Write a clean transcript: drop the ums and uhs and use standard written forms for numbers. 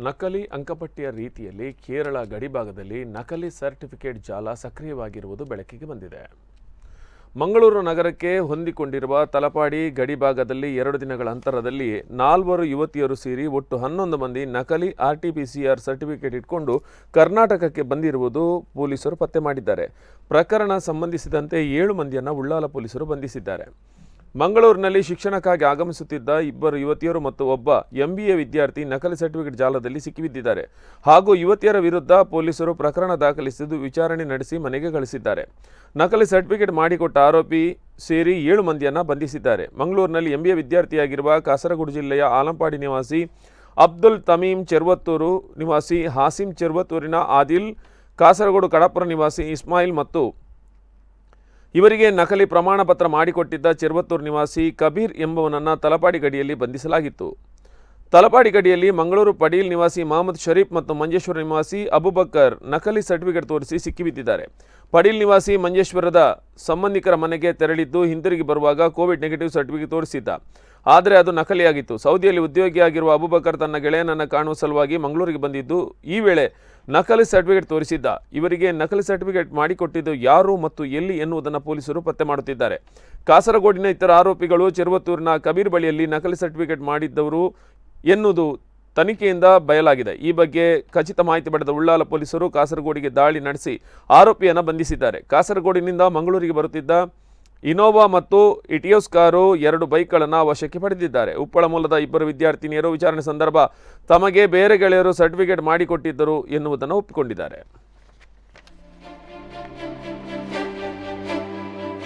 ನಕಲಿ ಅಂಕಪಟ್ಟಿಯ ರೀತಿಯಲ್ಲಿ ಕೇರಳ ಗಡಿಭಾಗದಲ್ಲಿ ನಕಲಿ ಸರ್ಟಿಫಿಕೇಟ್ ಜಾಲ ಸಕ್ರಿಯವಾಗಿರುವುದು ಬೆಳಕಿಗೆ ಬಂದಿದೆ. ಮಂಗಳೂರು ನಗರಕ್ಕೆ ಹೊಂದಿಕೊಂಡಿರುವ ತಲಪಾಡಿ ಗಡಿಭಾಗದಲ್ಲಿ 2 ದಿನಗಳ ಅಂತರದಲ್ಲಿ 4 ಯುವತಿಯರು ಸೇರಿ ಒಟ್ಟು 11 ಮಂದಿ ನಕಲಿ RT-PCR ಸರ್ಟಿಫಿಕೇಟ್ ಇಟ್ಕೊಂಡು ಕರ್ನಾಟಕಕ್ಕೆ ಬಂದಿರುವುದು ಪೊಲೀಸರು ಪತ್ತೆ ಮಾಡಿದ್ದಾರೆ. ಪ್ರಕರಣ ಸಂಬಂಧಿಸಿದಂತೆ 7 ಮಂದಿಯನ್ನು ಉಳ್ಳಾಲ ಪೊಲೀಸರು ಬಂಧಿಸಿದ್ದಾರೆ. ಮಂಗಳೂರಿನಲ್ಲಿ ಶಿಕ್ಷಣಕ್ಕಾಗಿ ಆಗಮಿಸುತ್ತಿದ್ದ 2 ಯುವತಿಯರು ಮತ್ತು ಒಬ್ಬ MBA ವಿದ್ಯಾರ್ಥಿ ನಕಲಿ ಸರ್ಟಿಫಿಕೇಟ್ ಜಾಲದಲ್ಲಿ ಸಿಕ್ಕಿಬಿದ್ದಿದ್ದಾರೆ. ಹಾಗೂ ಯುವತಿಯರ ವಿರುದ್ಧ ಪೊಲೀಸರು ಪ್ರಕರಣ ದಾಖಲಿಸಿದ್ದು ವಿಚಾರಣೆ ನಡೆಸಿ ಮನೆಗೆ ಕಳಿಸಿದ್ದಾರೆ. ನಕಲಿ ಸರ್ಟಿಫಿಕೇಟ್ ಮಾಡಿಕೊಟ್ಟ ಆರೋಪಿ ಸೇರಿ 7 ಮಂದಿಯನ್ನು ಬಂಧಿಸಿದ್ದಾರೆ. ಮಂಗಳೂರಿನಲ್ಲಿ MBA ವಿದ್ಯಾರ್ಥಿಯಾಗಿರುವ ಕಾಸರಗೋಡು ಜಿಲ್ಲೆಯ ಆಲಂಪಾಡಿ ನಿವಾಸಿ ಅಬ್ದುಲ್ ತಮೀಮ್ ಚೆರ್ವತ್ತೂರು ನಿವಾಸಿ ಹಾಸಿಂ ಚೆರ್ವತ್ತೂರಿನ ಆದಿಲ್, ಕಾಸರಗೋಡು ಕಡಪುರ ನಿವಾಸಿ ಇಸ್ಮಾಯಿಲ್ ಮತ್ತು ಇವರಿಗೆ ನಕಲಿ ಪ್ರಮಾಣ ಪತ್ರ ಮಾಡಿಕೊಟ್ಟಿದ್ದ ಚೆರ್ವತ್ತೂರು ನಿವಾಸಿ ಕಬೀರ್ ಎಂಬುವನನ್ನು ತಲಪಾಡಿ ಗಡಿಯಲ್ಲಿ ಬಂಧಿಸಲಾಗಿತ್ತು. ತಲಪಾಡಿ ಗಡಿಯಲ್ಲಿ ಮಂಗಳೂರು ಪಡೀಲ್ ನಿವಾಸಿ ಮಹಮ್ಮದ್ ಶರೀಫ್ ಮತ್ತು ಮಂಜೇಶ್ವರ ನಿವಾಸಿ ಅಬುಬಕರ್ ನಕಲಿ ಸರ್ಟಿಫಿಕೇಟ್ ತೋರಿಸಿ ಸಿಕ್ಕಿಬಿದ್ದಿದ್ದಾರೆ. ಪಡೀಲ್ ನಿವಾಸಿ ಮಂಜೇಶ್ವರದ ಸಂಬಂಧಿಕರ ಮನೆಗೆ ತೆರಳಿದ್ದು ಹಿಂದಿರುಗಿ ಬರುವಾಗ ಕೋವಿಡ್ ನೆಗೆಟಿವ್ ಸರ್ಟಿಫಿಕೇಟ್ ತೋರಿಸಿದ್ದ. ಆದರೆ ಅದು ನಕಲಿಯಾಗಿತ್ತು. ಸೌದಿಯಲ್ಲಿ ಉದ್ಯೋಗಿಯಾಗಿರುವ ಅಬುಬಕರ್ ತನ್ನ ಗೆಳೆಯನನ್ನು ಕಾಣುವ ಸಲುವಾಗಿ ಮಂಗಳೂರಿಗೆ ಬಂದಿದ್ದು ಈ ವೇಳೆ ನಕಲಿ ಸರ್ಟಿಫಿಕೇಟ್ ತೋರಿಸಿದ್ದ. ಇವರಿಗೆ ನಕಲಿ ಸರ್ಟಿಫಿಕೇಟ್ ಮಾಡಿಕೊಟ್ಟಿದ್ದು ಯಾರು ಮತ್ತು ಎಲ್ಲಿ ಎನ್ನುವುದನ್ನು ಪೊಲೀಸರು ಪತ್ತೆ ಮಾಡುತ್ತಿದ್ದಾರೆ. ಕಾಸರಗೋಡಿನ ಇತರ ಆರೋಪಿಗಳು ಚೆರ್ವತ್ತೂರಿನ ಕಬೀರ್ ಬಳಿಯಲ್ಲಿ ನಕಲಿ ಸರ್ಟಿಫಿಕೇಟ್ ಮಾಡಿದ್ದವರು ಎನ್ನುವುದು ತನಿಖೆಯಿಂದ ಬಯಲಾಗಿದೆ. ಈ ಬಗ್ಗೆ ಖಚಿತ ಮಾಹಿತಿ ಪಡೆದ ಉಳ್ಳಾಲ ಪೊಲೀಸರು ಕಾಸರಗೋಡಿಗೆ ದಾಳಿ ನಡೆಸಿ ಆರೋಪಿಯನ್ನು ಬಂಧಿಸಿದ್ದಾರೆ. ಕಾಸರಗೋಡಿನಿಂದ ಮಂಗಳೂರಿಗೆ ಬರುತ್ತಿದ್ದ ಇನೋವಾ ಮತ್ತು ಇಟಿಯೋಸ್ ಕಾರು 2 ಬೈಕ್ಗಳನ್ನು ವಶಕ್ಕೆ ಪಡೆದಿದ್ದಾರೆ. ಉಪ್ಪಳ ಮೂಲದ 2 ವಿದ್ಯಾರ್ಥಿನಿಯರು ವಿಚಾರಣೆ ಸಂದರ್ಭ ತಮಗೆ ಬೇರೆ ಗೆಳೆಯರು ಸರ್ಟಿಫಿಕೇಟ್ ಮಾಡಿಕೊಟ್ಟಿದ್ದರು ಎನ್ನುವುದನ್ನು ಒಪ್ಪಿಕೊಂಡಿದ್ದಾರೆ.